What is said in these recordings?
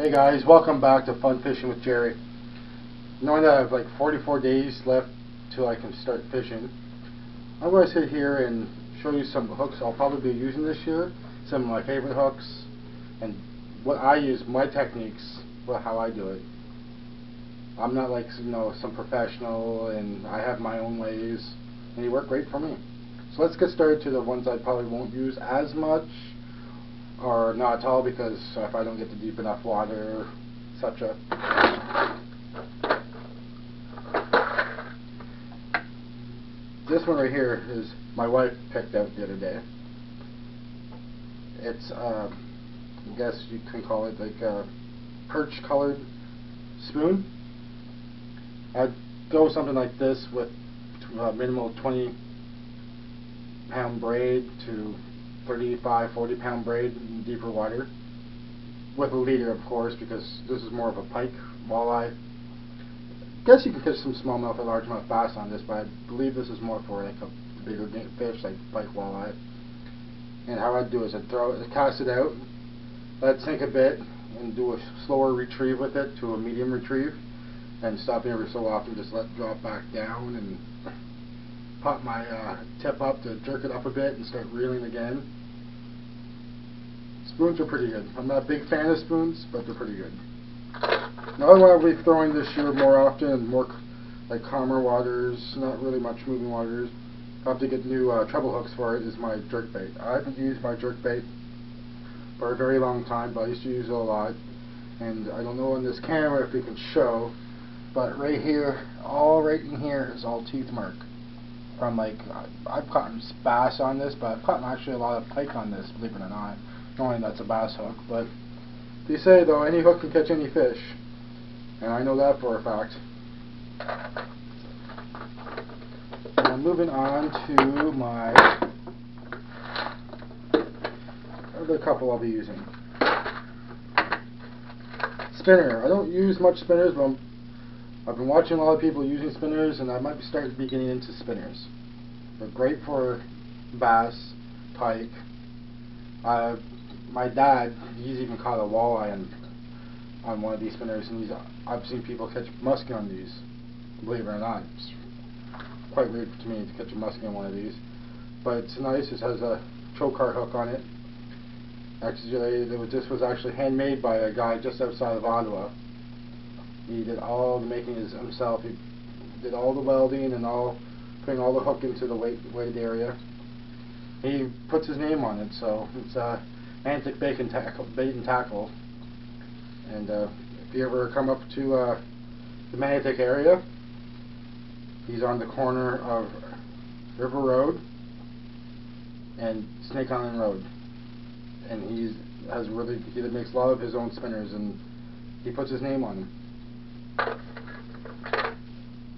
Hey guys, welcome back to Fun Fishing with Jerry. Knowing that I have like 44 days left till I can start fishing, I'm going to sit here and show you some hooks I'll probably be using this year, some of my favorite hooks, and what I use, my techniques, how I do it. I'm not like some professional, and I have my own ways, and they work great for me. So let's get started to the ones I probably won't use as much, or not at all, because if I don't get to deep enough water, etc. This one right here is my wife picked out the other day. It's I guess you can call it like a perch colored spoon. I'd throw something like this with a minimal 20-pound braid to 35-40 pound braid in deeper water, with a leader of course, because this is more of a pike walleye. Guess you can catch some smallmouth or largemouth bass on this, but I believe this is more for like a bigger fish like pike walleye. And how I'd do is I'd cast it out, let it sink a bit, and do a slower retrieve with it to a medium retrieve, and stopping every so often, just let it drop back down and pop my tip up to jerk it up a bit and start reeling again. Spoons are pretty good. I'm not a big fan of spoons, but they're pretty good. Another one I'll be throwing this year more often, more like calmer waters, not really much moving waters. I'll have to get new treble hooks for it, is my jerkbait. I haven't used my jerkbait for a very long time, but I used to use it a lot. And I don't know on this camera if we can show, but right here, all right in here is all teeth mark. From like, I've caught bass on this, but I've caught actually a lot of pike on this, believe it or not. Knowing that's a bass hook, but they say though any hook can catch any fish, and I know that for a fact. Now moving on to my other couple I'll be using. Spinner. I don't use much spinners, but I've been watching a lot of people using spinners, and I might be starting to be getting into spinners. They're great for bass, pike. My dad, he's even caught a walleye on one of these spinners, and I've seen people catch muskie on these. Believe it or not, it's quite weird to me to catch a muskie on one of these, but it's nice. It has a Trokar hook on it. Actually, this was actually handmade by a guy just outside of Ottawa. He did all the making himself. He did all the welding and putting all the hook into the weighted area. He puts his name on it, so it's Antic Bait and Tackle. And if you ever come up to the Manitic area, he's on the corner of River Road and Snake Island Road, and he makes a lot of his own spinners, and he puts his name on them.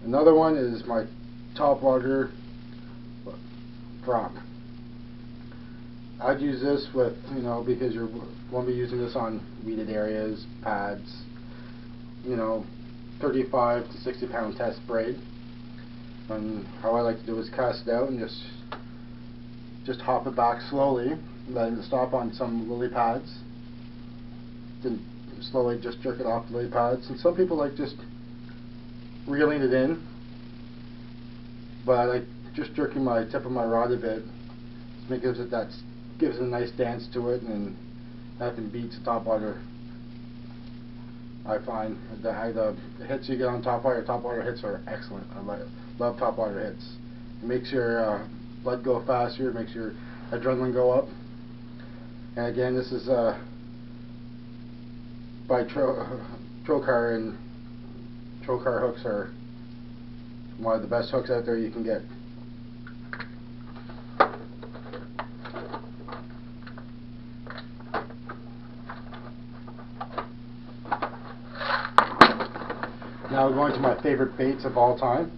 Another one is my Topwater prop. I'd use this with, because you won't be using this on weeded areas, pads, 35 to 60 pound test braid. And how I like to do is cast it out and just hop it back slowly, letting it stop on some lily pads. Then slowly just jerk it off the lily pads. And some people like just reeling it in, but I like just jerking my tip of my rod a bit. It gives it a nice dance to it, and nothing beats topwater. I find the hits you get on topwater hits are excellent. I love topwater hits. It makes your blood go faster, it makes your adrenaline go up. And again, this is by Trokar, and Trokar hooks are one of the best hooks out there you can get. Now we're going to my favorite baits of all time,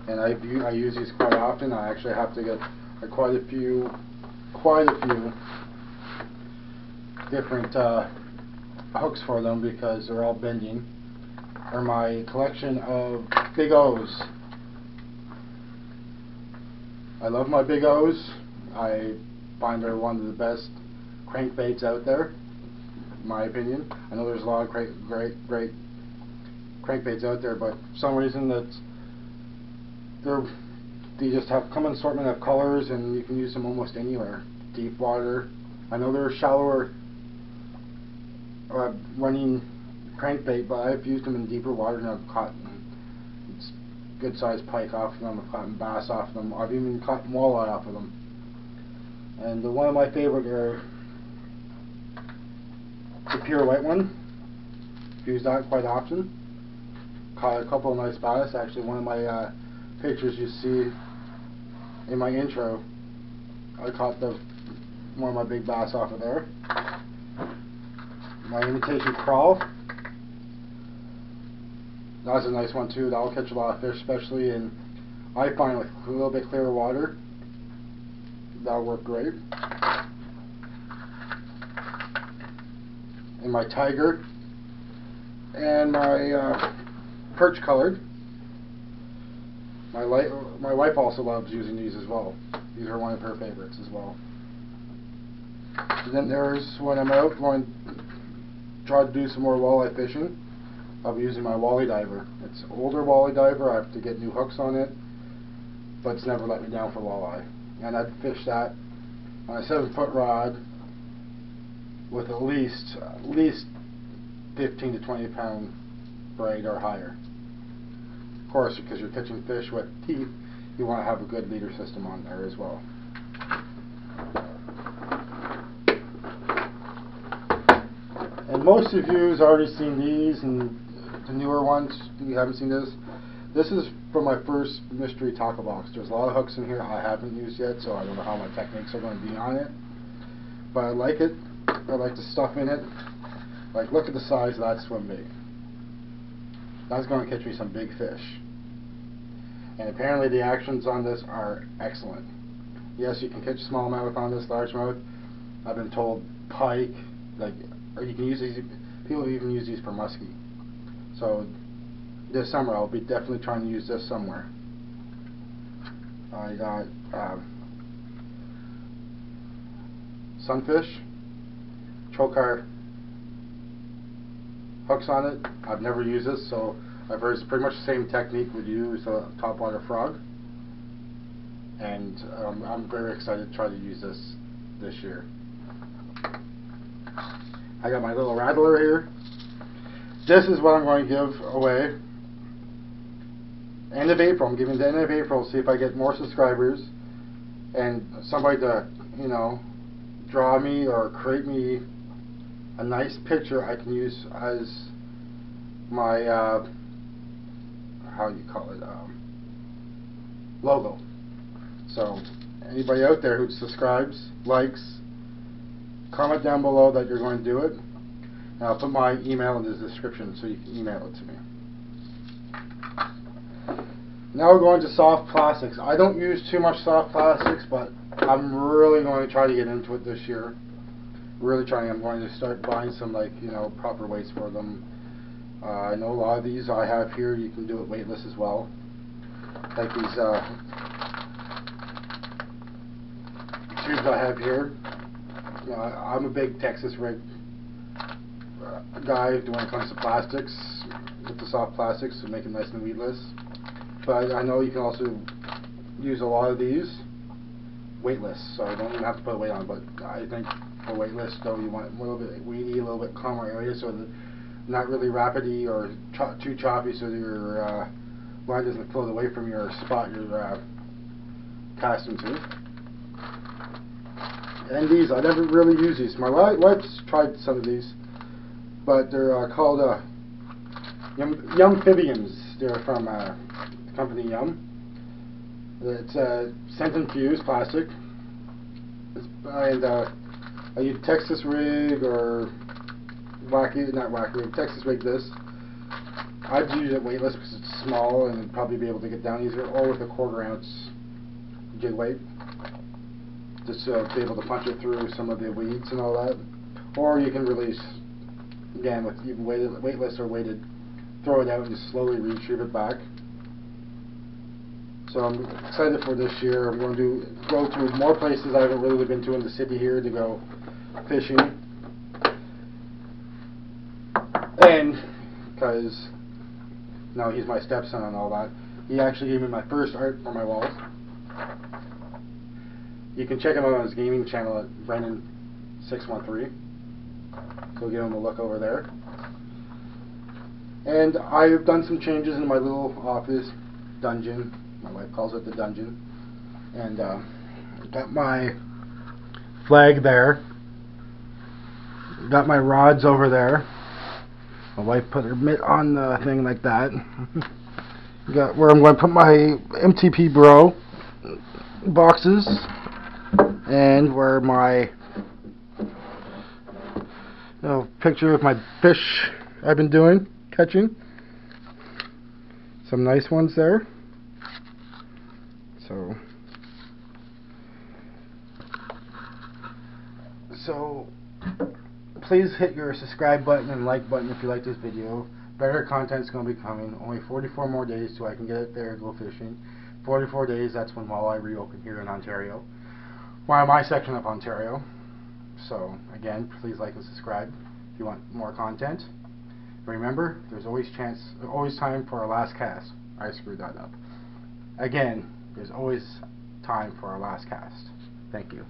and I use these quite often. I actually have to get quite a few different hooks for them, because they're all bending. Are my collection of Big O's. I love my Big O's. I find they're one of the best crankbaits out there, in my opinion. I know there's a lot of great crankbaits out there, but for some reason they just come in assortment of colors, and you can use them almost anywhere. Deep water. I know they're shallower running crankbait, but I've used them in deeper water and I've caught good sized pike off of them. I've caught bass off of them. I've even caught walleye off of them. And one of my favorite are the pure white one. Use that quite often. Caught a couple of nice bass. Actually, one of my pictures you see in my intro, I caught one of my big bass off of there. My imitation crawl, that's a nice one too. That'll catch a lot of fish, especially in, I find, with a little bit clearer water. That'll work great. And my tiger and my perch colored. My wife also loves using these as well. These are one of her favorites as well. And then there's when I'm out going to try to do some more walleye fishing, I'll be using my Wally Diver. It's an older Wally Diver. I have to get new hooks on it, but it's never let me down for walleye. And I'd fish that on a 7-foot rod with at least 15 to 20 pound braid or higher. Of course, because you're catching fish with teeth, you want to have a good leader system on there as well. And most of you have already seen these, and the newer ones, if you haven't seen this is from my first mystery tackle box. There's a lot of hooks in here I haven't used yet, so I don't know how my techniques are going to be on it. But I like it. I like the stuff in it. Like, look at the size of that swim bait. That's going to catch me some big fish. And apparently the actions on this are excellent. Yes, you can catch smallmouth on this, largemouth. I've been told pike, or you can use these. People even use these for muskie. So this summer I'll be definitely trying to use this somewhere. I got sunfish, choker hooks on it. I've never used this, so I've heard it's pretty much the same technique would use a topwater frog. And I'm very excited to try to use this year. I got my little rattler here. This is what I'm going to give away. End of April. I'm giving the end of April. See if I get more subscribers and somebody to, draw me or create me a nice picture I can use as my logo. So anybody out there who subscribes, likes, comment down below that you're going to do it, and I'll put my email in the description so you can email it to me. Now we're going to soft plastics. I don't use too much soft plastics, but I'm really going to try to get into it this year. Really trying. I'm going to start buying some proper weights for them. I know a lot of these I have here. You can do it weightless as well. Like these tubes I have here. I'm a big Texas rig guy when it comes to plastics, with the soft plastics to make it nice and weedless. But I know you can also use a lot of these weightless, so I don't even have to put a weight on. But I think for weightless, though, you want a little bit weedy, a little bit calmer area, so that not really rapidy or too choppy, so your line doesn't float away from your spot you're casting to. And these, I never really use these. My wife's tried some of these, but they're called Yumphibians. They're from the company Yum. It's scent infused plastic, and I use Texas rig or Texas rig this. I'd use it weightless because it's small and probably be able to get down easier, or with a 1/4 ounce jig weight, just to be able to punch it through some of the weeds and all that. Or you can release, again, with even weightless or weighted, throw it out and just slowly retrieve it back. So I'm excited for this year. I'm going to go to more places I haven't really been to in the city here to go fishing. And because he's my stepson and all that, he actually gave me my first art for my walls. You can check him out on his gaming channel at Brennan613. So give him a look over there. And I've done some changes in my little office dungeon. My wife calls it the dungeon. And got my flag there. Got my rods over there. My wife put her mitt on the thing like that. Got where I'm going to put my MTP Bro boxes, and where my picture of my fish I've been catching. Some nice ones there. So please hit your subscribe button and like button if you like this video. Better content's going to be coming. Only 44 more days so I can get it there and go fishing. 44 days, that's when walleye reopen here in Ontario. Well, my section of Ontario. So again, please like and subscribe if you want more content. Remember, there's always time for our last cast. I screwed that up. Again, there's always time for our last cast. Thank you.